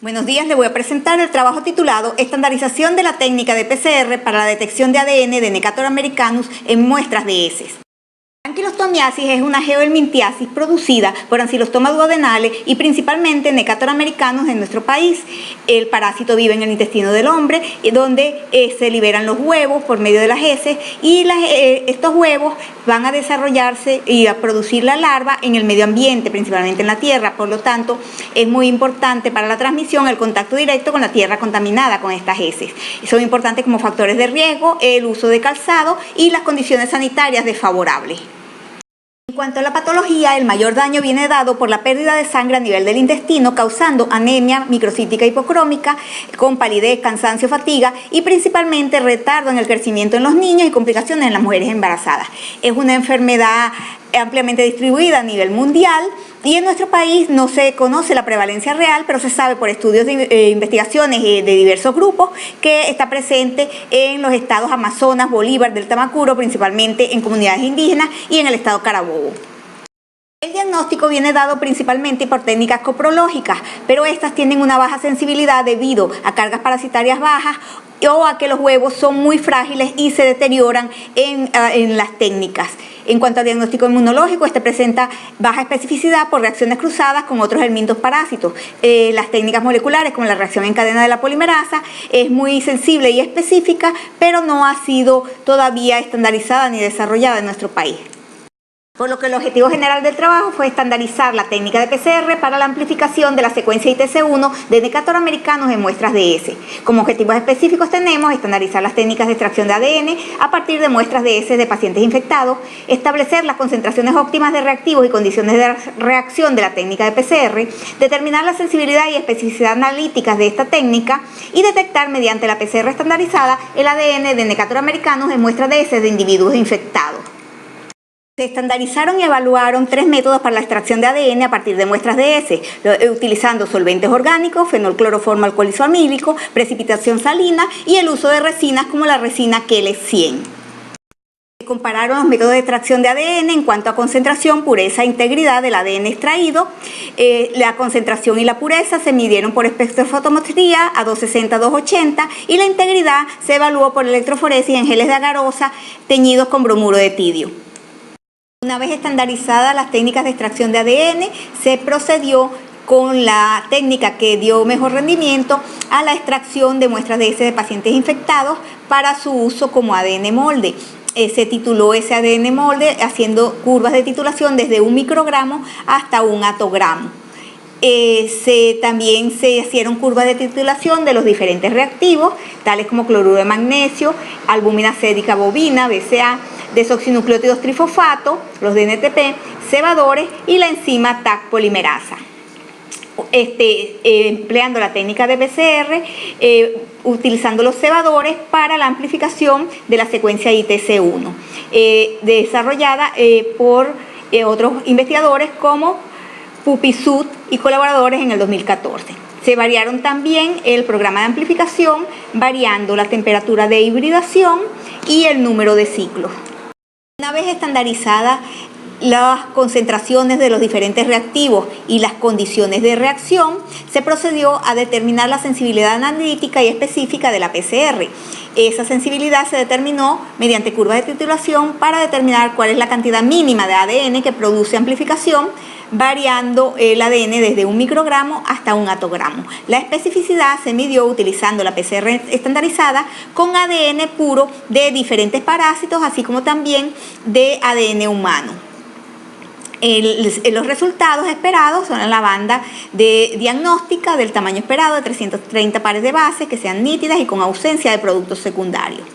Buenos días, le voy a presentar el trabajo titulado Estandarización de la técnica de PCR para la detección de ADN de Necator americanus en muestras de heces. La anquilostomiasis es una geohelminthiasis producida por Ancylostoma duodenale y principalmente Necator americanus en nuestro país. El parásito vive en el intestino del hombre, donde se liberan los huevos por medio de las heces y estos huevos van a desarrollarse y a producir la larva en el medio ambiente, principalmente en la tierra. Por lo tanto, es muy importante para la transmisión el contacto directo con la tierra contaminada con estas heces. Son importantes como factores de riesgo el uso de calzado y las condiciones sanitarias desfavorables. En cuanto a la patología, el mayor daño viene dado por la pérdida de sangre a nivel del intestino, causando anemia microcítica hipocrómica, con palidez, cansancio, fatiga y principalmente retardo en el crecimiento en los niños y complicaciones en las mujeres embarazadas. Es una enfermedad ampliamente distribuida a nivel mundial y en nuestro país no se conoce la prevalencia real, pero se sabe por estudios de investigaciones de diversos grupos que está presente en los estados Amazonas, Bolívar, Delta Macuro, principalmente en comunidades indígenas y en el estado Carabobo. El diagnóstico viene dado principalmente por técnicas coprológicas, pero estas tienen una baja sensibilidad debido a cargas parasitarias bajas o a que los huevos son muy frágiles y se deterioran en las técnicas. En cuanto al diagnóstico inmunológico, este presenta baja especificidad por reacciones cruzadas con otros helmintos parásitos. Las técnicas moleculares, como la reacción en cadena de la polimerasa, es muy sensible y específica, pero no ha sido todavía estandarizada ni desarrollada en nuestro país. Por lo que el objetivo general del trabajo fue estandarizar la técnica de PCR para la amplificación de la secuencia ITC1 de Necator americanus en muestras de heces. Como objetivos específicos tenemos estandarizar las técnicas de extracción de ADN a partir de muestras de heces de pacientes infectados, establecer las concentraciones óptimas de reactivos y condiciones de reacción de la técnica de PCR, determinar la sensibilidad y especificidad analíticas de esta técnica y detectar mediante la PCR estandarizada el ADN de Necator americanus en muestras de heces de individuos infectados. Se estandarizaron y evaluaron 3 métodos para la extracción de ADN a partir de muestras de heces, utilizando solventes orgánicos, fenolcloroformo alcoholizoamílico, precipitación salina y el uso de resinas como la resina Keles 100. Se compararon los métodos de extracción de ADN en cuanto a concentración, pureza e integridad del ADN extraído. La concentración y la pureza se midieron por espectrofotometría a 260-280 y la integridad se evaluó por electroforesis en geles de agarosa teñidos con bromuro de tidio. Una vez estandarizadas las técnicas de extracción de ADN, se procedió con la técnica que dio mejor rendimiento a la extracción de muestras de heces de pacientes infectados para su uso como ADN molde. Se tituló ese ADN molde haciendo curvas de titulación desde 1 microgramo hasta 1 atogramo. También se hicieron curvas de titulación de los diferentes reactivos, tales como cloruro de magnesio, albúmina acédica bovina, BCA, desoxinucleótidos trifosfato, los DNTP, cebadores y la enzima TAC polimerasa. Empleando la técnica de PCR, utilizando los cebadores para la amplificación de la secuencia ITC1, desarrollada por otros investigadores como Pupisud y colaboradores en el 2014. Se variaron también el programa de amplificación, variando la temperatura de hibridación y el número de ciclos. Una vez estandarizadas las concentraciones de los diferentes reactivos y las condiciones de reacción, se procedió a determinar la sensibilidad analítica y específica de la PCR. Esa sensibilidad se determinó mediante curvas de titulación para determinar cuál es la cantidad mínima de ADN que produce amplificación, variando el ADN desde 1 microgramo hasta 1 atogramo. La especificidad se midió utilizando la PCR estandarizada con ADN puro de diferentes parásitos, así como también de ADN humano. Los resultados esperados son en la banda de diagnóstica del tamaño esperado de 330 pares de bases que sean nítidas y con ausencia de productos secundarios.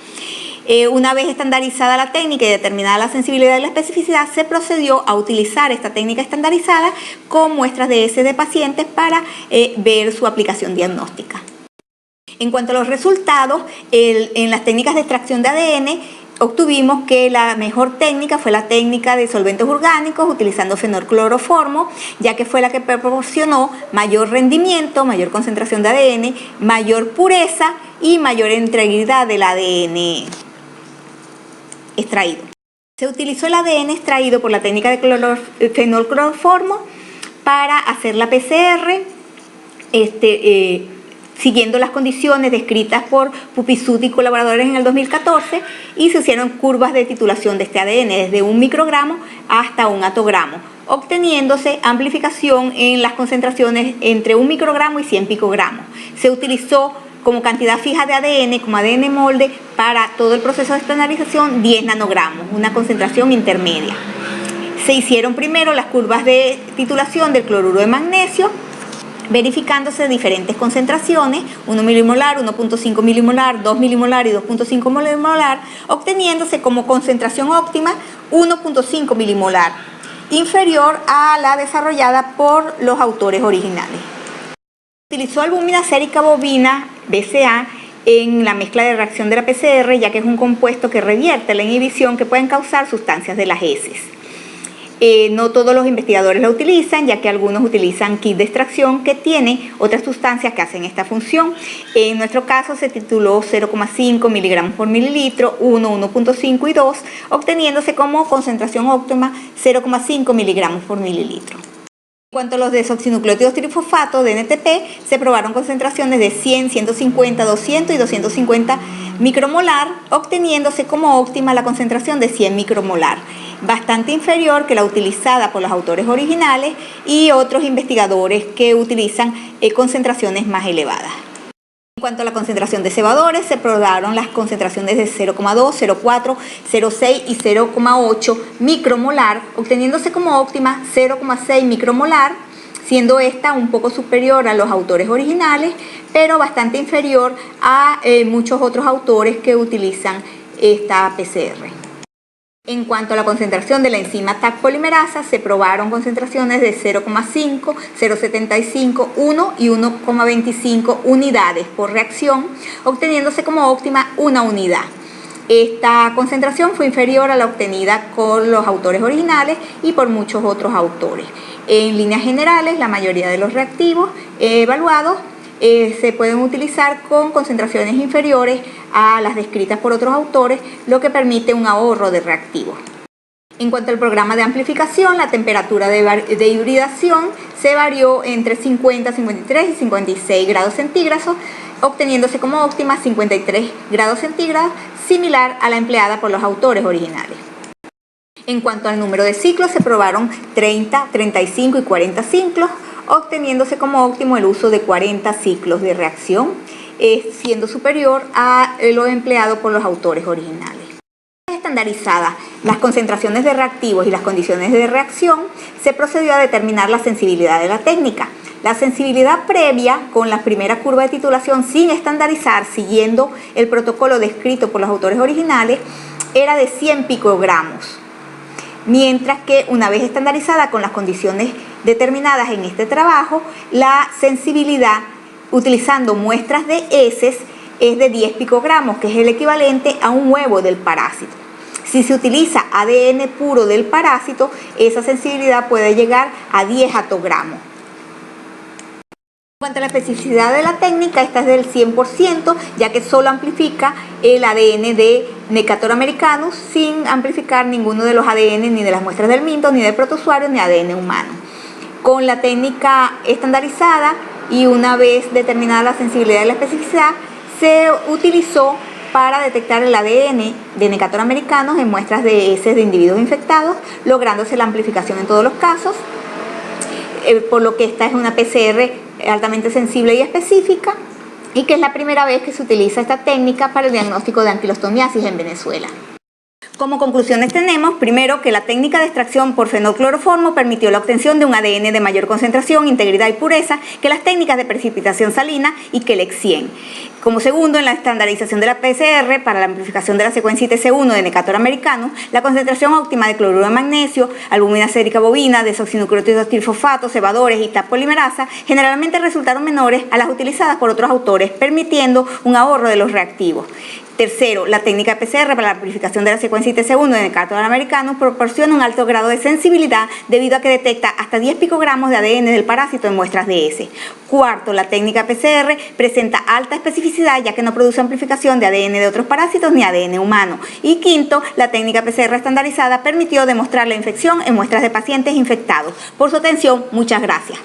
Una vez estandarizada la técnica y determinada la sensibilidad y la especificidad, se procedió a utilizar esta técnica estandarizada con muestras de heces de pacientes para ver su aplicación diagnóstica. En cuanto a los resultados, en las técnicas de extracción de ADN, obtuvimos que la mejor técnica fue la técnica de solventes orgánicos utilizando fenolcloroformo, ya que fue la que proporcionó mayor rendimiento, mayor concentración de ADN, mayor pureza y mayor integridad del ADN extraído. Se utilizó el ADN extraído por la técnica de fenolcloroformo para hacer la PCR siguiendo las condiciones descritas por Pupizut y colaboradores en el 2014, y se hicieron curvas de titulación de este ADN desde 1 microgramo hasta 1 atogramo, obteniéndose amplificación en las concentraciones entre 1 microgramo y 100 picogramos. Se utilizó como cantidad fija de ADN, como ADN molde, para todo el proceso de estandarización 10 nanogramos, una concentración intermedia. Se hicieron primero las curvas de titulación del cloruro de magnesio, verificándose diferentes concentraciones, 1 milimolar, 1.5 milimolar, 2 milimolar y 2.5 milimolar, obteniéndose como concentración óptima 1.5 milimolar, inferior a la desarrollada por los autores originales. Utilizó albúmina sérica bovina, BCA, en la mezcla de reacción de la PCR, ya que es un compuesto que revierte la inhibición que pueden causar sustancias de las heces. No todos los investigadores la utilizan, ya que algunos utilizan kit de extracción que tiene otras sustancias que hacen esta función. En nuestro caso se tituló 0,5 miligramos por mililitro, 1, 1.5 y 2, obteniéndose como concentración óptima 0,5 miligramos por mililitro. En cuanto a los desoxinucleótidos trifosfato, DNTP, se probaron concentraciones de 100, 150, 200 y 250 micromolar, obteniéndose como óptima la concentración de 100 micromolar, bastante inferior que la utilizada por los autores originales y otros investigadores que utilizan concentraciones más elevadas. En cuanto a la concentración de cebadores, se probaron las concentraciones de 0,2, 0,4, 0,6 y 0,8 micromolar, obteniéndose como óptima 0,6 micromolar, siendo esta un poco superior a los autores originales, pero bastante inferior a muchos otros autores que utilizan esta PCR. En cuanto a la concentración de la enzima TAC polimerasa, se probaron concentraciones de 0,5, 0,75, 1 y 1,25 unidades por reacción, obteniéndose como óptima 1 unidad. Esta concentración fue inferior a la obtenida con los autores originales y por muchos otros autores. En líneas generales, la mayoría de los reactivos evaluados se pueden utilizar con concentraciones inferiores a las descritas por otros autores, lo que permite un ahorro de reactivos. En cuanto al programa de amplificación, la temperatura de hibridación se varió entre 50, 53 y 56 grados centígrados, obteniéndose como óptima 53 grados centígrados, similar a la empleada por los autores originales. En cuanto al número de ciclos, se probaron 30, 35 y 40 ciclos, obteniéndose como óptimo el uso de 40 ciclos de reacción, siendo superior a lo empleado por los autores originales. Estandarizadas las concentraciones de reactivos y las condiciones de reacción, se procedió a determinar la sensibilidad de la técnica. La sensibilidad previa, con la primera curva de titulación sin estandarizar, siguiendo el protocolo descrito por los autores originales, era de 100 picogramos. Mientras que una vez estandarizada con las condiciones determinadas en este trabajo, la sensibilidad utilizando muestras de heces es de 10 picogramos, que es el equivalente a un huevo del parásito. Si se utiliza ADN puro del parásito, esa sensibilidad puede llegar a 10 atogramos. En cuanto a la especificidad de la técnica, esta es del 100%, ya que solo amplifica el ADN de Necator americanus sin amplificar ninguno de los ADN ni de las muestras del minto, ni del protozoario, ni ADN humano. Con la técnica estandarizada y una vez determinada la sensibilidad y la especificidad, se utilizó para detectar el ADN de Necator americanus en muestras de heces de individuos infectados, lográndose la amplificación en todos los casos, por lo que esta es una PCR altamente sensible y específica, y que es la primera vez que se utiliza esta técnica para el diagnóstico de anquilostomiasis en Venezuela. Como conclusiones tenemos, primero, que la técnica de extracción por fenolcloroformo permitió la obtención de un ADN de mayor concentración, integridad y pureza que las técnicas de precipitación salina y que el EX100. Como segundo, en la estandarización de la PCR para la amplificación de la secuencia ITC1 de Necator americanus, la concentración óptima de cloruro de magnesio, albúmina sérica bovina, desoxinucleótidos trifosfato, cebadores y TAC polimerasa generalmente resultaron menores a las utilizadas por otros autores, permitiendo un ahorro de los reactivos. Tercero, la técnica de PCR para la amplificación de la secuencia ITC1 de Necator americanus proporciona un alto grado de sensibilidad debido a que detecta hasta 10 picogramos de ADN del parásito en muestras de heces. Cuarto, la técnica PCR presenta alta especificidad ya que no produce amplificación de ADN de otros parásitos ni ADN humano. Y quinto, la técnica PCR estandarizada permitió demostrar la infección en muestras de pacientes infectados. Por su atención, muchas gracias.